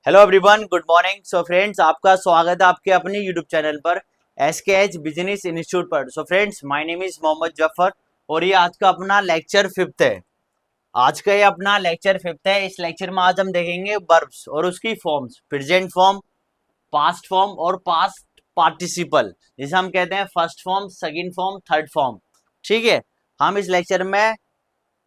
Hello everyone, good morning. So friends, आपका स्वागत है आपके अपने यूट्यूब चैनल पर SKH बिजनेस इंस्टीट्यूट पर। So friends, my name is Mohammad Zafar और ये आज का अपना लेक्चर फिफ्थ है। आज का ये अपना लेक्चर फिफ्थ है। इस लेक्चर में आज हम देखेंगे वर्ब्स और उसकी forms, present form, past form और पास्ट पार्टिसिपल, जिसे हम कहते हैं first form, second form, third form. ठीक है, हम इस लेक्चर में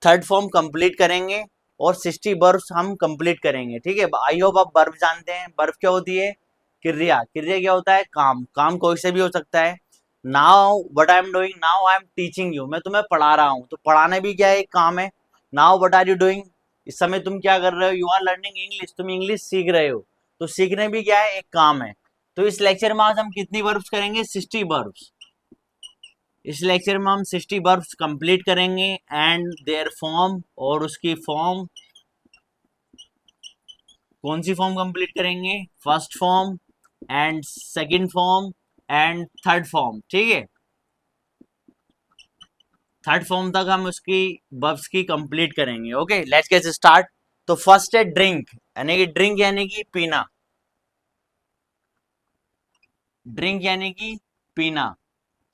थर्ड फॉर्म कंप्लीट करेंगे और 60 वर्ब्स हम कंप्लीट करेंगे। ठीक है, आई होप आप वर्ब जानते हैं। वर्ब क्या होती है? क्रिया। क्रिया क्या होता है? काम। काम कोई से भी हो सकता है। Now what I am doing, now I am teaching you, मैं तुम्हें पढ़ा रहा हूँ, तो पढ़ाना भी क्या है? एक काम है। Now what are you doing, इस समय तुम क्या कर रहे हो? यू आर लर्निंग इंग्लिश, तुम इंग्लिश सीख रहे हो, तो सीखने भी क्या है? एक काम है। तो इस लेक्चर में आज हम कितनी वर्ब्स करेंगे? 60 वर्ब्स। इस लेक्चर में हम 60 वर्ब्स कंप्लीट करेंगे एंड देयर फॉर्म और उसकी फॉर्म। कौन सी फॉर्म कंप्लीट करेंगे? First form and second form and third form. ठीक है, थर्ड फॉर्म तक हम उसकी वर्ब्स की कंप्लीट करेंगे। Okay, let's get start. तो फर्स्ट है ड्रिंक, यानी कि ड्रिंक यानी कि पीना। ड्रिंक यानी कि पीना।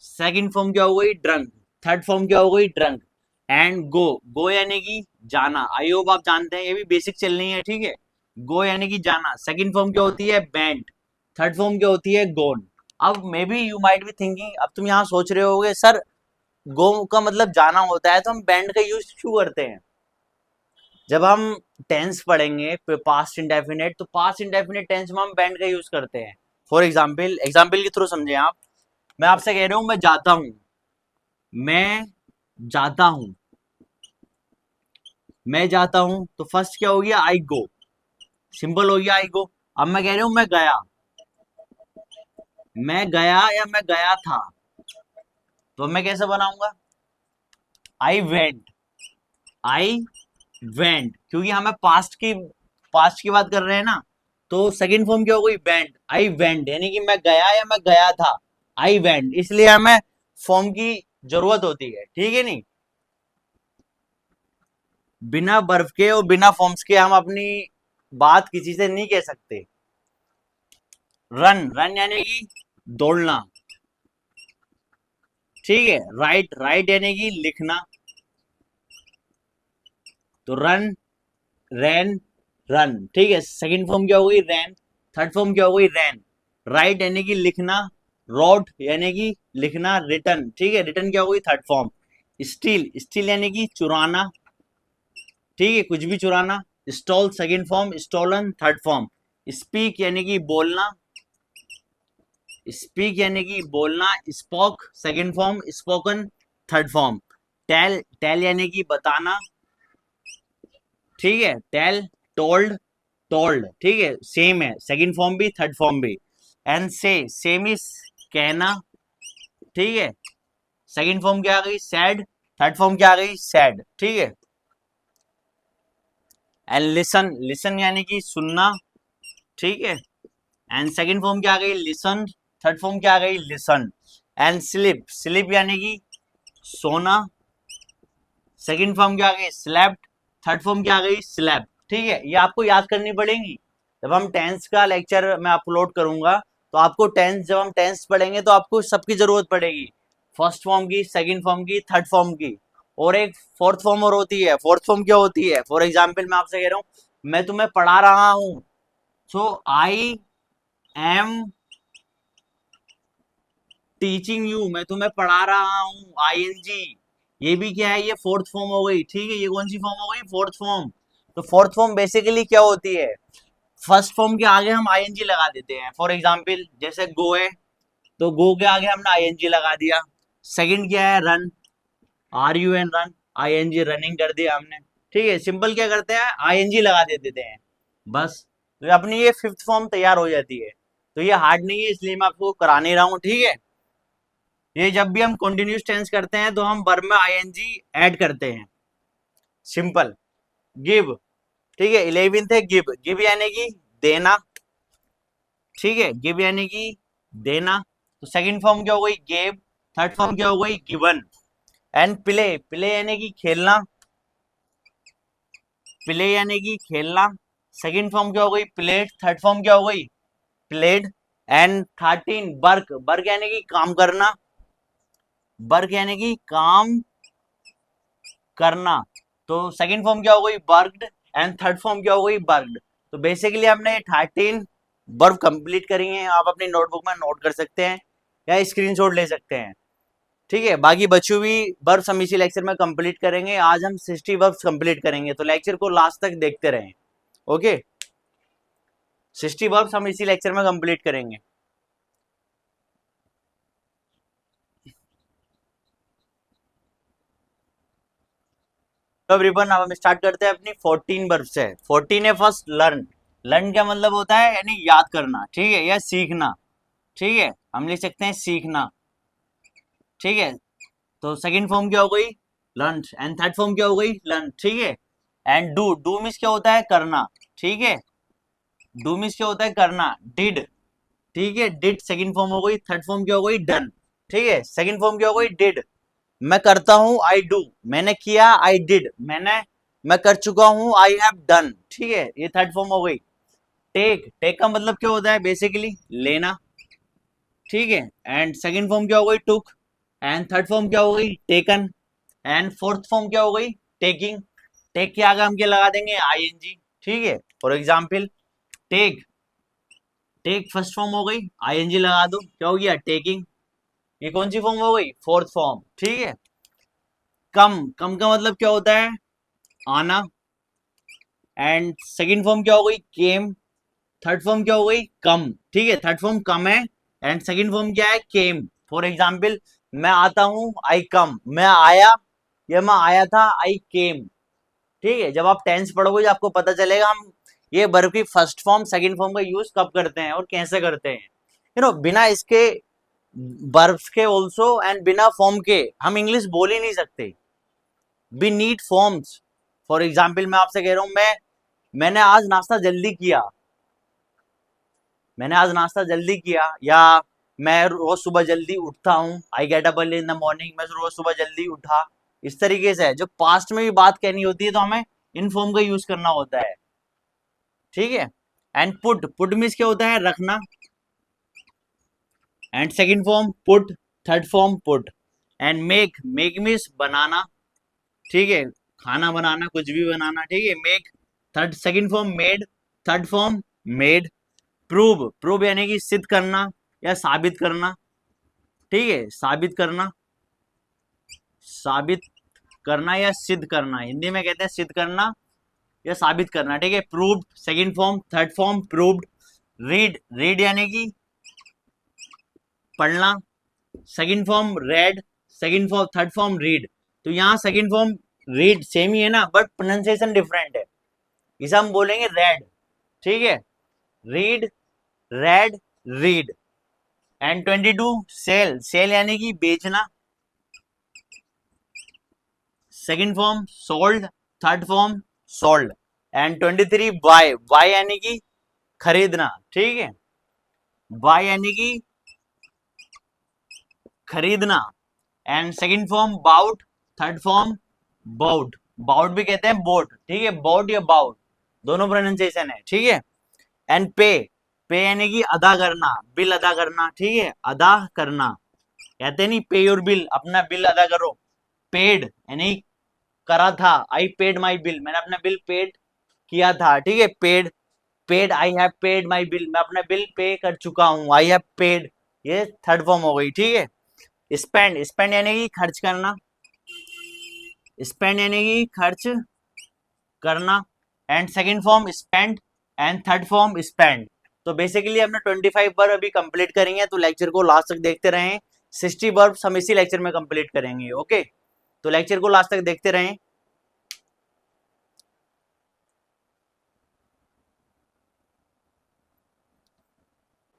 सेकंड फॉर्म क्या हो गई? ड्रंक। थर्ड फॉर्म क्या हो गई? ड्रंक। एंड गो, गो यानी कि जाना। आई होप आप जानते हैं, ये भी बेसिक चलनी है। ठीक है, गो यानी कि जाना। सेकंड फॉर्म क्या होती है? बैंड। थर्ड फॉर्म क्या होती है? गोन। अब may be you might be thinking, अब तुम यहाँ सोच रहे होगे सर, गो का मतलब जाना होता है, तो हम बैंड का यूज क्यों करते हैं? जब हम टेंस पढ़ेंगे पास्ट इंडेफिनिट, तो पास्ट इंडेफिनिट टेंस में हम बैंड का यूज करते हैं। फॉर एग्जाम्पल, एग्जाम्पल के थ्रू समझे आप। मैं आपसे कह रहा हूं मैं जाता हूं, मैं जाता हूं, मैं जाता हूं, तो फर्स्ट क्या हो गया? आई गो। सिंपल हो गया, आई गो। अब मैं कह रहा हूं मैं गया, मैं गया या मैं गया था, तो मैं कैसे बनाऊंगा? आई वेंट, आई वेंट, क्योंकि हमें पास्ट की बात कर रहे हैं ना। तो सेकंड फॉर्म क्या हो गई? वेंट। आई वेंट यानी कि मैं गया या मैं गया था। आई वेंट, इसलिए हमें फॉर्म की जरूरत होती है। ठीक है नहीं, बिना बर्फ के और बिना फॉर्म्स के हम अपनी बात किसी से नहीं कह सकते। रन, रन यानी कि दौड़ना। ठीक है, राइट, राइट यानी कि लिखना। तो रन, रैन, रन। ठीक है, सेकंड फॉर्म क्या हो गई? रैन। थर्ड फॉर्म क्या हो गई? रैन। राइट यानी कि लिखना। रोट यानी कि लिखना। रिटर्न, ठीक है, रिटर्न क्या हो गई? Third form. स्टील, स्टील यानी कि चुराना। ठीक है, कुछ भी चुराना। Stole, second form. Stolen, third form. Speak यानी कि बोलना। स्पीक यानी कि बोलना। Spoke, second form. Spoken, third form. Tell, tell यानी कि बताना। ठीक है, टेल, टोल्ड, टोल्ड। ठीक है, सेम है, सेकंड फॉर्म भी थर्ड फॉर्म भी। एंड से, सेम इज कहना। ठीक है, सेकंड फॉर्म क्या आ गई? सैड। थर्ड फॉर्म क्या आ गई? सैड। ठीक है, एंड लिसन, लिसन यानी कि सुनना। ठीक है, एंड सेकंड फॉर्म क्या आ गई? लिसन। थर्ड फॉर्म क्या आ गई? लिसन। एंड स्लिप, स्लिप यानी कि सोना। सेकंड फॉर्म क्या आ गई? स्लैप्ड। थर्ड फॉर्म क्या आ गई? स्लैप। ठीक है, ये आपको याद करनी पड़ेगी। जब हम टेंस का लेक्चर मैं अपलोड करूंगा, तो आपको टेंस, जब हम टेंस पढ़ेंगे तो आपको सबकी जरूरत पड़ेगी। फर्स्ट फॉर्म की, सेकंड फॉर्म की, थर्ड फॉर्म की, और एक फोर्थ फॉर्म और होती है। फोर्थ फॉर्म क्या होती है? फॉर एग्जाम्पल, मैं आपसे कह रहा हूं मैं तुम्हें पढ़ा रहा हूं, सो आई एम टीचिंग यू, मैं तुम्हें पढ़ा रहा हूँ। ING, ये भी क्या है? ये फोर्थ फॉर्म हो गई। ठीक है, ये कौन सी फॉर्म हो गई? Fourth form. तो फोर्थ फॉर्म बेसिकली क्या होती है? फर्स्ट फॉर्म के आगे हम ING लगा देते हैं। फॉर एग्जाम्पल, जैसे गो है, तो गो के आगे हमने ING लगा दिया। सेकंड क्या है? Run, RUN, run, ING, running कर दिया हमने। ठीक है, सिंपल क्या करते हैं? ING लगा देते हैं, बस। तो अपनी ये फिफ्थ फॉर्म तैयार हो जाती है। तो ये हार्ड नहीं है, इसलिए मैं आपको करा नहीं रहा हूँ। ठीक है, ये जब भी हम कंटिन्यूस टेंस करते हैं तो हम वर्ब में ING ऐड करते हैं। सिंपल। गिव, ठीक है, 11th है गिव। गिव यानी कि देना। ठीक है, गिव यानी कि देना। तो सेकंड फॉर्म क्या हो गई? गेव। थर्ड फॉर्म क्या हो गई? गिवन। एंड प्ले, प्ले यानी कि खेलना। प्ले यानी कि खेलना। सेकंड फॉर्म क्या हो गई? प्लेट। थर्ड फॉर्म क्या हो गई? प्लेड। And 13 work. वर्क यानी कि काम करना। वर्क यानी कि काम करना। तो सेकंड फॉर्म क्या हो गई? वर्कड। एंड थर्ड फॉर्म क्या हो गई? वर्कड। तो बेसिकली हमने 13 वर्ब कंप्लीट करी हैं। आप अपनी नोटबुक में नोट कर सकते हैं या स्क्रीनशॉट ले सकते हैं। ठीक है, बाकी बची हुई वर्ब्स हम इसी लेक्चर में कंप्लीट करेंगे। आज हम 60 वर्ब्स कंप्लीट करेंगे, तो लेक्चर को लास्ट तक देखते रहें। ओके, 60 वर्ब्स हम इसी लेक्चर में कंप्लीट करेंगे। तो एवरीवन, अब हम स्टार्ट करते हैं अपनी 14 वर्ब से। 14 है फर्स्ट, लर्न। लर्न क्या मतलब होता है? यानी याद करना, ठीक है, या सीखना। ठीक है, हम लिख सकते हैं सीखना। ठीक है, तो सेकंड फॉर्म क्या हो गई? लर्न। एंड थर्ड फॉर्म क्या हो गई? लर्न। ठीक है, एंड डू। डू मीन्स क्या होता है? करना। ठीक है, डू मीन्स क्या होता है? करना। डिड। ठीक है, डिड सेकंड फॉर्म हो गई। थर्ड फॉर्म क्या हो गई? डन। ठीक है, सेकंड फॉर्म क्या हो गई? डिड। मैं करता हूं, आई डू। मैंने किया, आई डिड। मैं कर चुका हूं, आई हैव डन। ठीक है, ये थर्ड फॉर्म हो गई। टेक। टेक का मतलब क्या होता है? बेसिकली लेना। ठीक है, एंड सेकंड फॉर्म क्या हो गई? टुक। एंड थर्ड फॉर्म क्या हो गई? टेकन। एंड फोर्थ फॉर्म क्या हो गई? टेकिंग। टेक के आगे हम क्या लगा देंगे? आईएनजी। ठीक है, for example take. Take first form हो गई, आईएनजी लगा दो, क्या हो गया? टेकिंग। ये कौन सी फॉर्म हो गई? Fourth form. ठीक है, कम। कम का मतलब क्या होता है? आना। एंड सेकंड फॉर्म क्या हो गई? केम। थर्ड फॉर्म क्या हो गई? कम। ठीक है, थर्ड फॉर्म कम है। एंड सेकंड फॉर्म क्या है? केम। फॉर एग्जाम्पल मैं आता हूं, आई कम। मैं आया या मैं आया था, आई केम। ठीक है, जब आप टेंस पढ़ोगे आपको पता चलेगा हम ये वर्ब की फर्स्ट फॉर्म सेकंड फॉर्म का यूज कब करते हैं और कैसे करते हैं। बिना इसके वर्ब्स के ऑल्सो एंड बिना फॉर्म के हम इंग्लिश बोल ही नहीं सकते। We need forms. For example मैं आपसे कह रहा हूं, मैंने आज नाश्ता जल्दी किया। मैंने आज नाश्ता जल्दी किया, या मैं रोज सुबह जल्दी उठता हूँ, I get up early in the morning. मैं रोज सुबह जल्दी उठा। इस तरीके से है, जो पास्ट में भी बात कहनी होती है तो हमें इन फॉर्म का यूज करना होता है। ठीक है, एंड पुट। पुट मीन्स क्या होता है? रखना। And second form put. Third form put. And make. Make means बनाना। ठीक है, खाना बनाना, कुछ भी बनाना। ठीक है, make. Third second form made. Third form made. Prove. Prove यानी कि सिद्ध करना या साबित करना। ठीक है, साबित करना। साबित करना या सिद्ध करना, हिंदी में कहते हैं सिद्ध करना या साबित करना। ठीक है, proved second form. Third form proved. Read. Read यानी कि पढ़ना। Second form red. Second form third form read. तो यहाँ सेकंड फॉर्म रीड सेम ही है ना, बट प्रोनाउंसिएशन डिफरेंट है। इसे हम बोलेंगे रेड। ठीक है, read, red, read. And 22 sell. Sell यानी कि बेचना। Second form sold. Third form sold. And 23 buy. Buy यानी कि खरीदना। ठीक है, बाय यानी कि खरीदना। And second form bought. Third form bought. Bought भी कहते हैं बोट। ठीक है, बोट या बाउट दोनों प्रोनाउंसिएशन है। ठीक है, एंड पे। पे यानी कि अदा करना, बिल अदा करना। ठीक है, अदा करना। कहते नहीं पे योर बिल, अपना बिल अदा करो। पेड यानी करा था, आई पेड माई बिल, मैंने अपना बिल पेड किया था। ठीक है, paid. Paid, I have paid my bill, मैं अपना बिल पे कर चुका हूँ, आई हैव पेड। ये थर्ड फॉर्म हो गई। ठीक है, स्पेंड। स्पेंड यानी कि खर्च करना। स्पेंड यानी कि खर्च करना। And second form spend. And third form spend. तो बेसिकली हमने 25 वर्ब अभी कंप्लीट करेंगे, तो लेक्चर को लास्ट तक देखते रहें। 60 वर्ब्स हम इसी लेक्चर में कंप्लीट करेंगे। ओके, तो लेक्चर को लास्ट तक देखते रहें।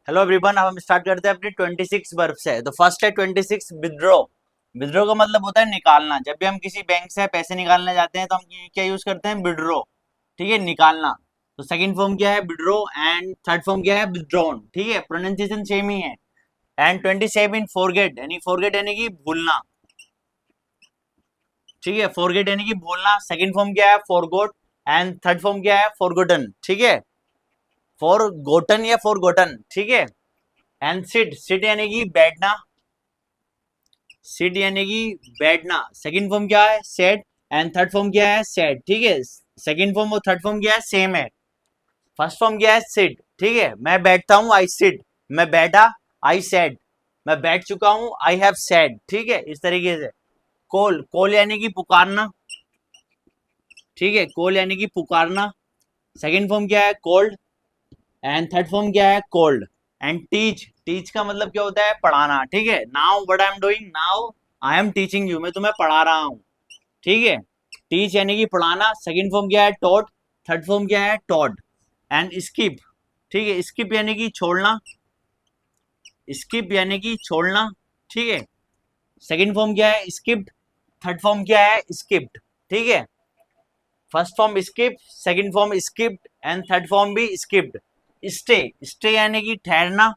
हेलो एवरीवन, अब हम स्टार्ट करते हैं अपनी 26 वर्ब से। तो फर्स्ट है 26 विड्रॉ। विड्रॉ का मतलब होता है निकालना। जब भी हम किसी बैंक से पैसे निकालने जाते हैं तो हम क्या यूज करते हैं? विड्रॉ। ठीक है, निकालना। तो सेकंड फॉर्म क्या है? विड्रॉ। एंड थर्ड फॉर्म क्या है? विड्रॉन। ठीक है, प्रोनाउंसिएशन सेम ही है। And 27 forget. यानी फॉरगेट यानी कि भूलना। ठीक है, फॉरगेट यानी कि भूलना। सेकंड फॉर्म क्या है? फॉरगोट। एंड थर्ड फॉर्म क्या है, फॉरगॉटन, ठीक है, फॉरगॉटन या फॉरगॉटन, ठीक है। एंड सिट, सिट यानी कि बैठना, सिट यानी कि बैठना, सेकंड फॉर्म क्या है, सेट, एंड थर्ड फॉर्म क्या है, सेट, ठीक है। सेकंड फॉर्म और थर्ड फॉर्म क्या है, सेम है। फर्स्ट फॉर्म क्या है, सिट, ठीक है, मैं बैठता हूं, आई सिट, मैं बैठा, आई सेट, मैं बैठ चुका हूं, आई हैव सेट, ठीक है, इस तरीके से। कॉल, कॉल यानी कि पुकारना, ठीक है, कॉल यानी कि पुकारना, सेकंड फॉर्म क्या है, कॉल्ड, एंड थर्ड फॉर्म क्या है, कॉल्ड। एंड टीच, टीच का मतलब क्या होता है, पढ़ाना, ठीक है। Now what I am doing, now I am teaching you, मैं तुम्हें पढ़ा रहा हूँ, ठीक है। टीच यानी कि पढ़ाना, सेकंड फॉर्म क्या है, टॉट, थर्ड फॉर्म क्या है, टॉट। एंड स्किप, ठीक है, स्किप यानी कि छोड़ना, स्किप यानी कि छोड़ना, ठीक है। सेकंड फॉर्म क्या है, स्किप्ड, थर्ड फॉर्म क्या है, स्किप्ड, ठीक है। First form skip, second form skipped, and third form भी स्किप्ड। स्टे, स्टे यानी कि ठहरना,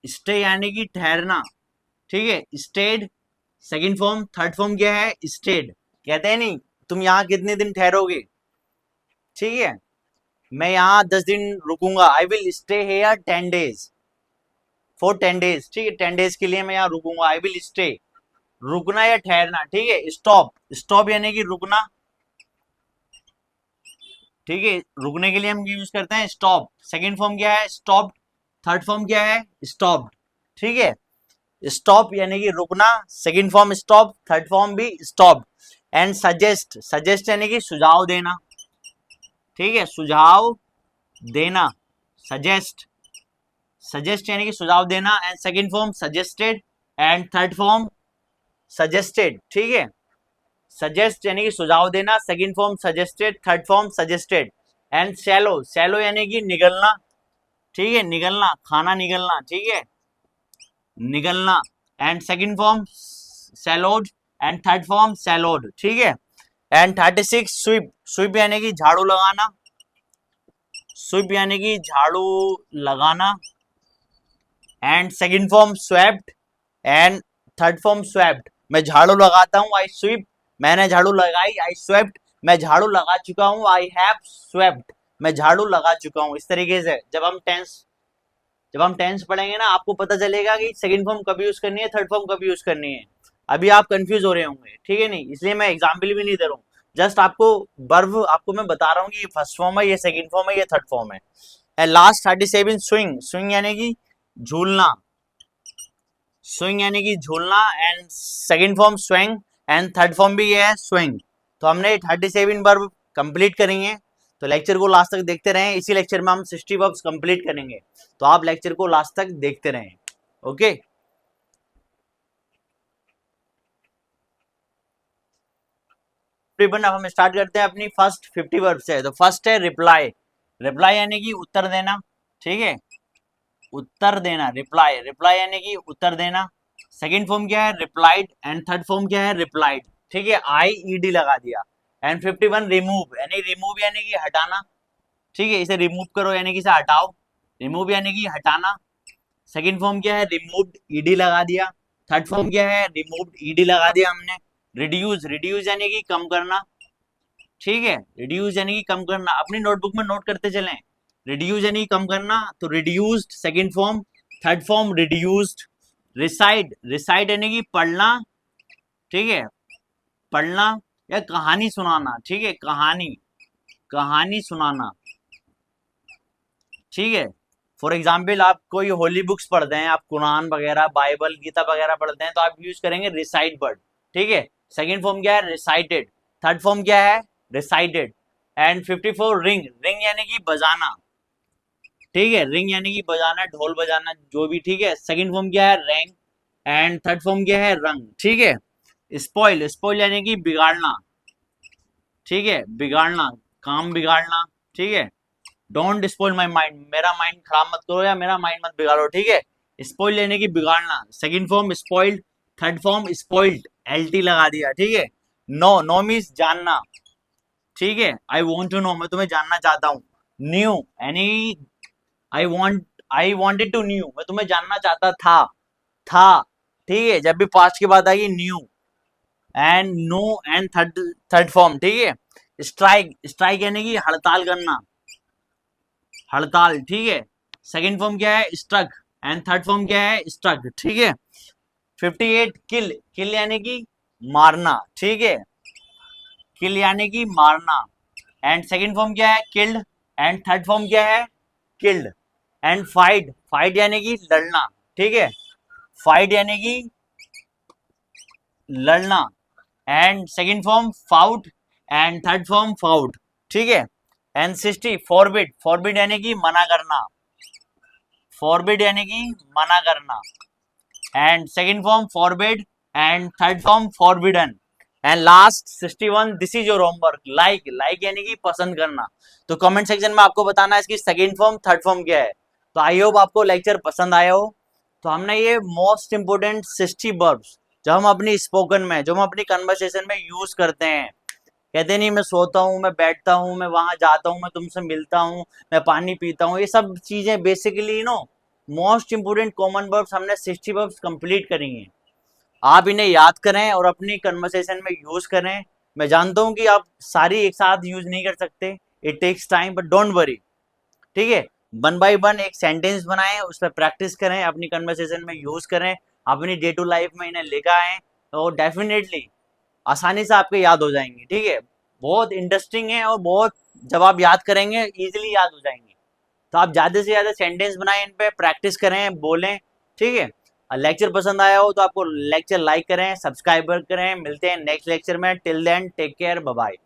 स्टे यानी कि ठहरना, ठीक है, stayed, second form, third form क्या है, स्टेड। कहते हैं नहीं तुम यहाँ कितने दिन ठहरोगे, ठीक है, मैं यहाँ 10 दिन रुकूंगा, I will stay here 10 days, for 10 days, ठीक है, 10 डेज के लिए मैं यहाँ रुकूंगा, आई विल स्टे, रुकना या ठहरना, ठीक है। स्टॉप, स्टॉप यानी कि रुकना, ठीक है, रुकने के लिए हम यूज करते हैं स्टॉप, सेकंड फॉर्म क्या है, स्टॉप, थर्ड फॉर्म क्या है, स्टॉप, ठीक है। स्टॉप यानी कि रुकना, second form stop, third form भी स्टॉप। एंड सजेस्ट, सजेस्ट यानी कि सुझाव देना, ठीक है, सुझाव देना, सजेस्ट, सजेस्ट यानी कि सुझाव देना, and second form suggested, and third form suggested, ठीक है। सजेस्ट यानी कि सुझाव देना, second form suggested, third form suggested. And shallow, shallow यानी कि निगलना, ठीक है, निगलना, खाना निगलना, ठीक है, निगलना। And second form swallowed, and third form swallowed, ठीक है। एंड 36 स्वीप, स्वीप यानी कि झाड़ू लगाना, स्वीप यानी कि झाड़ू लगाना। And second form swept, and third form swept, मैं झाड़ू लगाता हूँ, आई स्वीप, मैंने झाड़ू लगाई, आई स्वेप्ट, मैं झाड़ू लगा चुका हूँ, आई हैव स्वेप्ट, मैं झाड़ू लगा चुका हूँ। इस तरीके से जब हम टेंस पढ़ेंगे ना, आपको पता चलेगा कि सेकंड फॉर्म कब यूज करनी है, थर्ड फॉर्म कब यूज करनी है। अभी आप कंफ्यूज हो रहे होंगे, ठीक है, नहीं, इसलिए मैं एग्जाम्पल भी नहीं दे रहा हूँ, जस्ट आपको वर्ब आपको मैं बता रहा हूँ कि ये फर्स्ट फॉर्म है, ये सेकंड फॉर्म है, ये थर्ड फॉर्म है। एंड लास्ट 37 स्विंग, स्विंग यानी कि झूलना, स्विंग यानी कि झूलना, and second form swing, and third form भी ये है स्विंग। तो हमने 37 वर्ब कंप्लीट करेंगे, तो लेक्चर को लास्ट तक देखते रहें, इसी लेक्चर में हम 60 वर्ब्स कंप्लीट करेंगे, तो आप लेक्चर को लास्ट तक देखते रहें, ओके। अब हम स्टार्ट करते हैं अपनी फर्स्ट 50 वर्ब से। तो फर्स्ट है रिप्लाई, रिप्लाई यानी कि उत्तर देना, ठीक है, उत्तर देना, रिप्लाई, रिप्लाई यानी कि उत्तर देना। सेकंड फॉर्म क्या है, रिप्लाइड, एंड थर्ड फॉर्म क्या है, रिप्लाइड, ठीक है, आई ई डी लगा दिया। एंड 51 रिमूव, यानी रिमूव यानी कि हटाना, ठीक है, इसे रिमूव करो यानी कि इसे हटाओ, रिमूव यानी कि हटाना। सेकंड फॉर्म क्या है, रिमूव्ड, ईडी लगा दिया। थर्ड फॉर्म क्या है, रिमूव्ड, ईडी लगा दिया हमने। रिड्यूस, रिड्यूस यानी कि कम करना, ठीक है, रिड्यूस यानी कि कम करना, अपनी नोटबुक में नोट करते चलें। रिड्यूस यानी कम करना, तो reduced second form, third form reduced. Recite, recite यानी कि पढ़ना, ठीक है, पढ़ना या कहानी सुनाना, ठीक है, कहानी, कहानी सुनाना, ठीक है। फॉर एग्जाम्पल आप कोई होली बुक्स पढ़ते हैं, आप कुरान वगैरह, बाइबल, गीता वगैरह पढ़ते हैं, तो आप यूज करेंगे रिसाइट वर्ड, ठीक है। सेकंड फॉर्म क्या है, रिसाइटेड। थर्ड फॉर्म क्या है, रिसाइटेड। एंड 54 रिंग, रिंग यानी कि बजाना, ठीक है, रिंग यानी कि बजाना, ढोल बजाना, जो भी, ठीक है। सेकंड फॉर्म क्या है, रैंक, एंड थर्ड फॉर्म क्या है, रंग, ठीक है। स्पॉइल, स्पॉइल यानी कि बिगाड़ना, ठीक है, बिगाड़ना, काम बिगाड़ना, ठीक है। डोंट स्पॉइल माई माइंड, मेरा माइंड खराब मत करो या मेरा माइंड मत बिगाड़ो, ठीक है। स्पॉइल यानी कि बिगाड़ना, second form spoiled, third form spoiled, LT लगा दिया, ठीक है। नो, नो मीन्स जानना, ठीक है, आई वॉन्ट टू नो, मैं तुम्हें जानना चाहता हूँ। न्यू यानी आई वॉन्टेड टू न्यू, मैं तुम्हें जानना चाहता था, ठीक है, जब भी पास्ट की बात आएगी knew. And know and third third form, ठीक है। स्ट्राइक, स्ट्राइक यानी कि हड़ताल करना, हड़ताल, ठीक है। सेकंड फॉर्म क्या है, स्ट्रक, एंड थर्ड फॉर्म क्या है, स्ट्रक, ठीक है। 58 किल, किल यानी कि मारना, ठीक है, किल यानी कि मारना। एंड सेकंड फॉर्म क्या है, किल्ड, एंड थर्ड फॉर्म क्या है, किल्ड। एंड फाइट, फाइट यानी कि लड़ना, ठीक है, फाइट यानी कि लड़ना। And second form fought, and third form fought, ठीक है। एंड 60 फॉरबिड, फॉरबिड यानी कि मना करना, फॉरबिड यानी कि मना करना। And second form forbid, and third form forbidden. And last 61 this is your homework, like, like यानी कि पसंद करना। तो कमेंट सेक्शन में आपको बताना है इसकी सेकंड फॉर्म थर्ड फॉर्म क्या है। तो आई होप आपको लेक्चर पसंद आया हो। तो हमने ये मोस्ट इंपोर्टेंट 60 वर्ब्स जो हम अपनी स्पोकन में, जो हम अपनी कन्वर्सेशन में यूज करते हैं, कहते नहीं मैं सोता हूँ, मैं बैठता हूँ, मैं वहां जाता हूँ, मैं तुमसे मिलता हूँ, मैं पानी पीता हूँ, ये सब चीजें basically most important common verbs हमने 60 वर्ब्स कंप्लीट करेंगे। आप इन्हें याद करें और अपनी कन्वर्सेशन में यूज करें। मैं जानता हूं कि आप सारी एक साथ यूज नहीं कर सकते, it takes time, but don't worry, ठीक है। वन बाय वन एक सेंटेंस बनाएं, उस पर प्रैक्टिस करें, अपनी कन्वर्सेशन में यूज करें, अपनी डे टू लाइफ में इन्हें लेकर आए, तो डेफिनेटली आसानी से आपके याद हो जाएंगे, ठीक है। बहुत इंटरेस्टिंग है और बहुत, जब आप याद करेंगे इजीली याद हो जाएंगे। तो आप ज्यादा से ज्यादा सेंटेंस बनाएं, इन पे प्रैक्टिस करें, बोलें, ठीक है। लेक्चर पसंद आया हो तो आपको लेक्चर लाइक करें, सब्सक्राइब करें। मिलते हैं नेक्स्ट लेक्चर में, till then take care, bye bye.